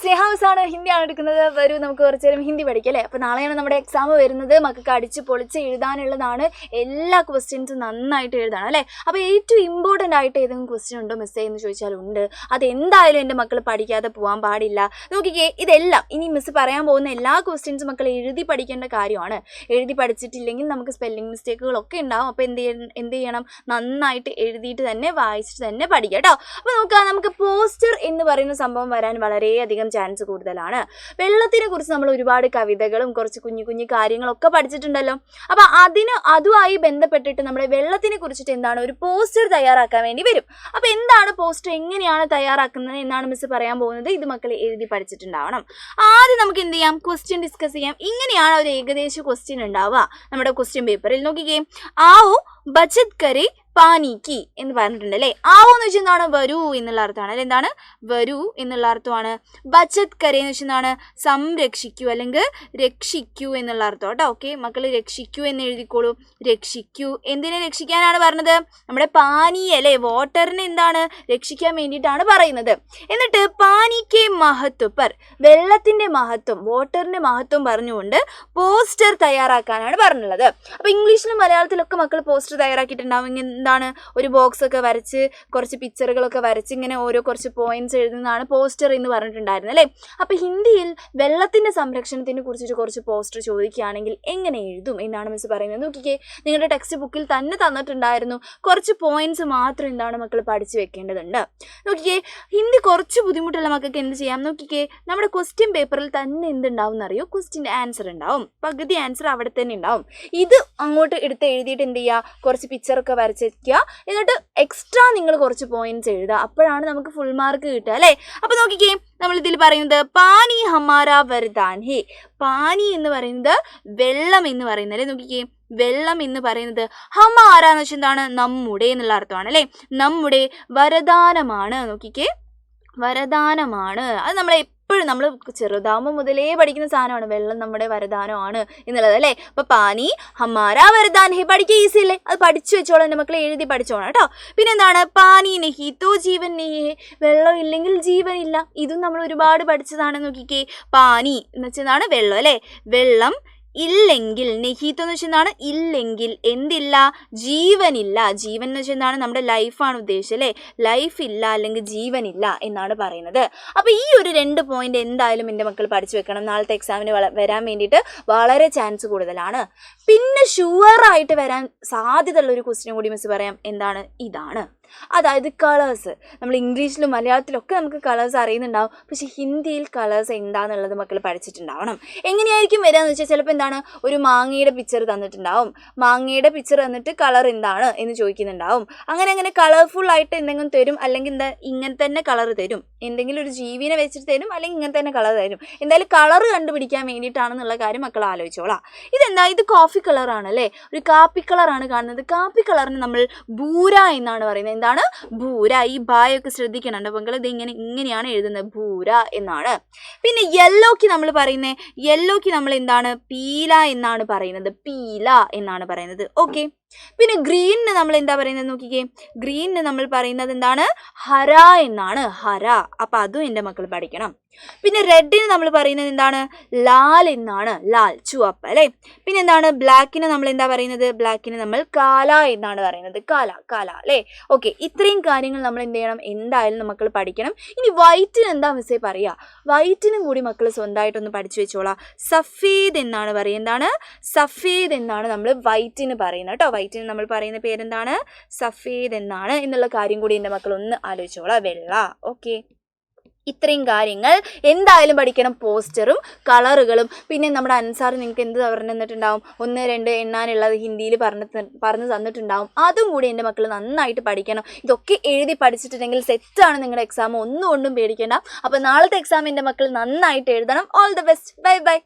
സ്നേഹാവസാണ് ഹിന്ദിയാണ് എടുക്കുന്നത്. വരൂ നമുക്ക് കുറച്ചു നേരം ഹിന്ദി പഠിക്കാം അല്ലേ. അപ്പോൾ നാളെയാണ് നമ്മുടെ എക്സാം വരുന്നത്. മക്കൾക്ക് അടിച്ച് പൊളിച്ച് എഴുതാനുള്ളതാണ്. എല്ലാ ക്വസ്റ്റ്യൻസും നന്നായിട്ട് എഴുതണം അല്ലേ. അപ്പോൾ ഏറ്റവും ഇമ്പോർട്ടൻ്റ് ആയിട്ട് ഏതെങ്കിലും ക്വസ്റ്റ്യൻ ഉണ്ടോ മിസ്സേ എന്ന് ചോദിച്ചാൽ ഉണ്ട്. അതെന്തായാലും എൻ്റെ മക്കൾ പഠിക്കാതെ പോകാൻ പാടില്ല. നോക്കിക്കേ, ഇതെല്ലാം ഇനി മിസ്സ് പറയാൻ പോകുന്ന എല്ലാ ക്വസ്റ്റ്യൻസും മക്കൾ എഴുതി പഠിക്കേണ്ട കാര്യമാണ്. എഴുതി പഠിച്ചിട്ടില്ലെങ്കിൽ നമുക്ക് സ്പെല്ലിംഗ് മിസ്റ്റേക്കുകളൊക്കെ ഉണ്ടാവും. അപ്പോൾ എന്ത് ചെയ്യണം, നന്നായിട്ട് എഴുതിയിട്ട് തന്നെ വായിച്ചിട്ട് തന്നെ പഠിക്കുക കേട്ടോ. അപ്പോൾ നോക്കാം, നമുക്ക് പോസ്റ്റർ എന്ന് പറയുന്ന സംഭവം വരാൻ വളരെയധികം ചാൻസ് കൂടുതലാണ്. വെള്ളത്തിനെ കുറിച്ച് നമ്മൾ ഒരുപാട് കവിതകളും കുറച്ച് കുഞ്ഞു കുഞ്ഞു കാര്യങ്ങളൊക്കെ പഠിച്ചിട്ടുണ്ടല്ലോ. അപ്പോൾ അതുമായി ബന്ധപ്പെട്ടിട്ട് നമ്മുടെ വെള്ളത്തിനെ കുറിച്ചിട്ട് എന്താണ് ഒരു പോസ്റ്റർ തയ്യാറാക്കാൻ വേണ്ടി വരും. അപ്പോൾ എന്താണ് പോസ്റ്റർ, എങ്ങനെയാണ് തയ്യാറാക്കുന്നത് എന്നാണ് മിസ് പറയാൻ പോകുന്നത്. ഇത് മക്കൾ എഴുതി പഠിച്ചിട്ടുണ്ടാവണം. ആദ്യം നമുക്ക് എന്ത് ചെയ്യാം, ക്വസ്റ്റ്യൻ ഡിസ്കസ് ചെയ്യാം. ഇങ്ങനെയാണ് ഒരു ഏകദേശ ക്വസ്റ്റ്യൻ ഉണ്ടാവുക നമ്മുടെ ക്വസ്റ്റ്യൻ പേപ്പറിൽ. നോക്കിക്കേ, ആവോ ബച്ചത് കരേ പാനിക്ക് എന്ന് പറഞ്ഞിട്ടുണ്ട് അല്ലേ. ആവോ എന്ന് വെച്ചാൽ എന്താണ്, വരൂ എന്നുള്ള അർത്ഥമാണ് അല്ലെ. എന്താണ്, വരൂ എന്നുള്ള അർത്ഥമാണ്. ബച്ചത് കരേ എന്ന് വെച്ചാൽ എന്താണ്, സംരക്ഷിക്കൂ അല്ലെങ്കിൽ രക്ഷിക്കൂ എന്നുള്ള അർത്ഥം കേട്ടോ. ഓക്കെ, മക്കൾ രക്ഷിക്കൂ എന്ന് എഴുതിക്കോളൂ. രക്ഷിക്കൂ, എന്തിനെ രക്ഷിക്കാനാണ് പറഞ്ഞത്, നമ്മുടെ പാനി അല്ലേ, വാട്ടറിനെ എന്താണ് രക്ഷിക്കാൻ വേണ്ടിയിട്ടാണ് പറയുന്നത്. എന്നിട്ട് പാനിക്ക് മഹത്വം പർ, വെള്ളത്തിന്റെ മഹത്വം വാട്ടറിന്റെ മഹത്വം പറഞ്ഞുകൊണ്ട് പോസ്റ്റർ തയ്യാറാക്കാനാണ് പറഞ്ഞുള്ളത്. അപ്പോൾ ഇംഗ്ലീഷിലും മലയാളത്തിലൊക്കെ മക്കൾ പോസ്റ്റർ തയ്യാറാക്കിയിട്ടുണ്ടാവും. എന്താണ്, ഒരു ബോക്സ് ഒക്കെ വരച്ച് കുറച്ച് പിക്ചറുകളൊക്കെ വരച്ച് ഇങ്ങനെ ഓരോ കുറച്ച് പോയിന്റ്സ് എഴുതുന്നതാണ് പോസ്റ്റർ എന്ന് പറഞ്ഞിട്ടുണ്ടായിരുന്നു അല്ലേ. അപ്പോൾ ഹിന്ദിയിൽ വെള്ളത്തിന്റെ സംരക്ഷണത്തിനെ കുറിച്ചിട്ട് കുറച്ച് പോസ്റ്റർ ചോദിക്കുകയാണെങ്കിൽ എങ്ങനെ എഴുതും എന്നാണ് മിസ് പറയുന്നത്. നോക്കിക്കേ, നിങ്ങളുടെ ടെക്സ്റ്റ് ബുക്കിൽ തന്നെ തന്നിട്ടുണ്ടായിരുന്നു. കുറച്ച് പോയിന്റ്സ് മാത്രം എന്താണ് മക്കൾ പഠിച്ചു വെക്കേണ്ടതുണ്ട്. നോക്കിക്കേ, ഹിന്ദി കുറച്ച് ബുദ്ധിമുട്ടുള്ള മക്കൾക്ക് എന്ത് ചെയ്യാം, നോക്കിക്കേ, നമ്മുടെ ക്വസ്റ്റ്യൻ പേപ്പറിൽ തന്നെ എന്തുണ്ടാവും എന്നറിയോ, ക്വസ്റ്റ്യൻ്റെ ആൻസർ ഉണ്ടാവും. പകുതി ആൻസർ അവിടെ തന്നെ ഉണ്ടാവും. ഇത് അങ്ങോട്ട് എടുത്ത് എഴുതിയിട്ട് എന്ത് ചെയ്യുക, കുറച്ച് പിക്ചറൊക്കെ വരച്ച് വെക്കുക. എന്നിട്ട് എക്സ്ട്രാ നിങ്ങൾ കുറച്ച് പോയിന്റ്സ് എഴുതുക. അപ്പോഴാണ് നമുക്ക് ഫുൾ മാർക്ക് കിട്ടുക അല്ലേ. അപ്പോൾ നോക്കിക്കേ, നമ്മൾ ഇതിൽ പറയുന്നത് പാനി ഹമാരാ വരദാൻ ഹേ. പാനി എന്ന് പറയുന്നത് വെള്ളം എന്ന് പറയുന്നത് അല്ലേ. നോക്കിക്കേ, വെള്ളം എന്ന് പറയുന്നത് ഹമാര എന്ന് വെച്ചാൽ എന്താണ്, നമ്മുടെ എന്നുള്ള അർത്ഥമാണ് അല്ലേ. നമ്മുടെ വരദാനമാണ്. നോക്കിക്കേ, വരദാനമാണ്. അത് നമ്മളെ എപ്പോഴും നമ്മൾ ചെറുതാകുമ്പോൾ മുതലേ പഠിക്കുന്ന സാധനമാണ്, വെള്ളം നമ്മുടെ വരദാനമാണ് എന്നുള്ളത് അല്ലേ. അപ്പോൾ പാനി ഹമാരാ വരദാൻ ഹേ, പഠിക്കുക ഈസി അല്ലേ, അത് പഠിച്ചു വെച്ചോളാം എൻ്റെ മക്കളെ, എഴുതി പഠിച്ചോളാം കേട്ടോ. പിന്നെ എന്താണ്, പാനി നഹി തോ ജീവൻ നഹി ഹേ, വെള്ളം ഇല്ലെങ്കിൽ ജീവനില്ല. ഇതും നമ്മൾ ഒരുപാട് പഠിച്ചതാണ്. നോക്കിക്കേ, പാനി എന്ന് വെച്ചതാണ് വെള്ളം അല്ലേ. വെള്ളം ഇല്ലെങ്കിൽ, നെഹീത്ത് എന്ന് വെച്ചാൽ എന്താണ്, ഇല്ലെങ്കിൽ, എന്തില്ല, ജീവനില്ല. ജീവൻ എന്ന് വെച്ചാൽ എന്താണ്, നമ്മുടെ ലൈഫാണ് ഉദ്ദേശിച്ചത് അല്ലേ. ലൈഫ് ഇല്ല അല്ലെങ്കിൽ ജീവനില്ല എന്നാണ് പറയുന്നത്. അപ്പോൾ ഈ ഒരു 2 പോയിന്റ് എന്തായാലും എൻ്റെ മക്കൾ പഠിച്ചു വെക്കണം. നാളത്തെ എക്സാമിന് വരാൻ വേണ്ടിയിട്ട് വളരെ ചാൻസ് കൂടുതലാണ്. പിന്നെ ഷുവറായിട്ട് വരാൻ സാധ്യതയുള്ള ഒരു ക്വസ്റ്റ്യൻ കൂടി മിസ് പറയാം. എന്താണ്, ഇതാണ്, അതായത് കളേഴ്സ്. നമ്മൾ ഇംഗ്ലീഷിലും മലയാളത്തിലൊക്കെ നമുക്ക് കളേഴ്സ് അറിയുന്നുണ്ടാവും. പക്ഷേ ഹിന്ദിയിൽ കളേഴ്സ് എന്താണെന്നുള്ളത് മക്കൾ പഠിച്ചിട്ടുണ്ടാവണം. എങ്ങനെയായിരിക്കും വരികയെന്ന് വെച്ചാൽ ചിലപ്പോൾ എന്താണ്, ഒരു മാങ്ങയുടെ പിക്ചർ തന്നിട്ടുണ്ടാവും. മാങ്ങയുടെ പിക്ചർ തന്നിട്ട് കളർ എന്താണ് എന്ന് ചോദിക്കുന്നുണ്ടാവും. അങ്ങനെ കളർഫുൾ ആയിട്ട് എന്തെങ്കിലും തരും, അല്ലെങ്കിൽ എന്താ ഇങ്ങനെ തന്നെ കളർ തരും. എന്തെങ്കിലും ഒരു ജീവിനെ വെച്ചിട്ട് തരും, അല്ലെങ്കിൽ ഇങ്ങനെ തന്നെ കളർ തരും. എന്തായാലും കളർ കണ്ടുപിടിക്കാൻ വേണ്ടിയിട്ടാണെന്നുള്ള കാര്യം മക്കൾ ആലോചിച്ചോളാം. ഇതെന്താ, ഇത് കോഫി കളറാണ് അല്ലേ, ഒരു കാപ്പി കളറാണ് കാണുന്നത്. കാപ്പി കളറിന് നമ്മൾ ബൂര എന്നാണ് പറയുന്നത്. എന്താണ്, ഭൂര. ഈ ബായൊക്കെ ശ്രദ്ധിക്കണം അപ്പോൾ ഇത് ഇങ്ങനെയാണ് എഴുതുന്നത്, ഭൂര എന്നാണ്. പിന്നെ യെല്ലോക്ക് നമ്മൾ പറയുന്നത്, യെല്ലോക്ക് നമ്മൾ എന്താണ്, പീല എന്നാണ് പറയുന്നത്, പീല എന്നാണ് പറയുന്നത്. ഓക്കെ, പിന്നെ ഗ്രീനിന് നമ്മൾ എന്താ പറയുന്നത്, നോക്കിക്കേ, ഗ്രീനിന് നമ്മൾ പറയുന്നത് എന്താണ്, ഹര എന്നാണ്, ഹര. അപ്പം അതും എൻ്റെ മക്കൾ പഠിക്കണം. പിന്നെ റെഡിന് നമ്മൾ പറയുന്നത് എന്താണ്, ലാൽ എന്നാണ്, ലാൽ, ചുവപ്പ് അല്ലേ. പിന്നെ എന്താണ്, ബ്ലാക്കിന് നമ്മൾ എന്താ പറയുന്നത്, ബ്ലാക്കിന് നമ്മൾ കാല എന്നാണ് പറയുന്നത്, കാല, കാല അല്ലേ. ഓക്കെ, ഇത്രയും കാര്യങ്ങൾ നമ്മൾ എന്ത് ചെയ്യണം, എന്തായാലും മക്കൾ പഠിക്കണം. ഇനി വൈറ്റിന് എന്താ മിസ്സേ പറയുക, വൈറ്റിനും കൂടി മക്കൾ സ്വന്തമായിട്ടൊന്ന് പഠിച്ചു വെച്ചോളാം. സഫേദ് എന്നാണ് പറയുക. എന്താണ്, സഫേദ് എന്നാണ് നമ്മൾ വൈറ്റിന് പറയുന്നത് കേട്ടോ. വൈറ്റിന് നമ്മൾ പറയുന്ന പേരെന്താണ്, സഫേദ് എന്നാണ് എന്നുള്ള കാര്യം കൂടി എൻ്റെ മക്കൾ ഒന്ന് ആലോചിച്ചോളാം, വെള്ള. ഓക്കെ, ഇത്രയും കാര്യങ്ങൾ എന്തായാലും പഠിക്കണം. പോസ്റ്ററും കളറുകളും. പിന്നെ നമ്മുടെ അൻസാർ നിങ്ങൾക്ക് എന്ത് പറഞ്ഞു തന്നിട്ടുണ്ടാവും, 1, 2 എണ്ണാനുള്ളത് ഹിന്ദിയിൽ പറഞ്ഞു തന്നിട്ടുണ്ടാവും. അതും കൂടി എൻ്റെ മക്കൾ നന്നായിട്ട് പഠിക്കണം. ഇതൊക്കെ എഴുതി പഠിച്ചിട്ടുണ്ടെങ്കിൽ സെറ്റാണ് നിങ്ങളുടെ എക്സാം, ഒന്നും കൊണ്ടും പേടിക്കേണ്ട. അപ്പോൾ നാളത്തെ എക്സാം എൻ്റെ മക്കൾ നന്നായിട്ട് എഴുതണം. All the best, bye bye.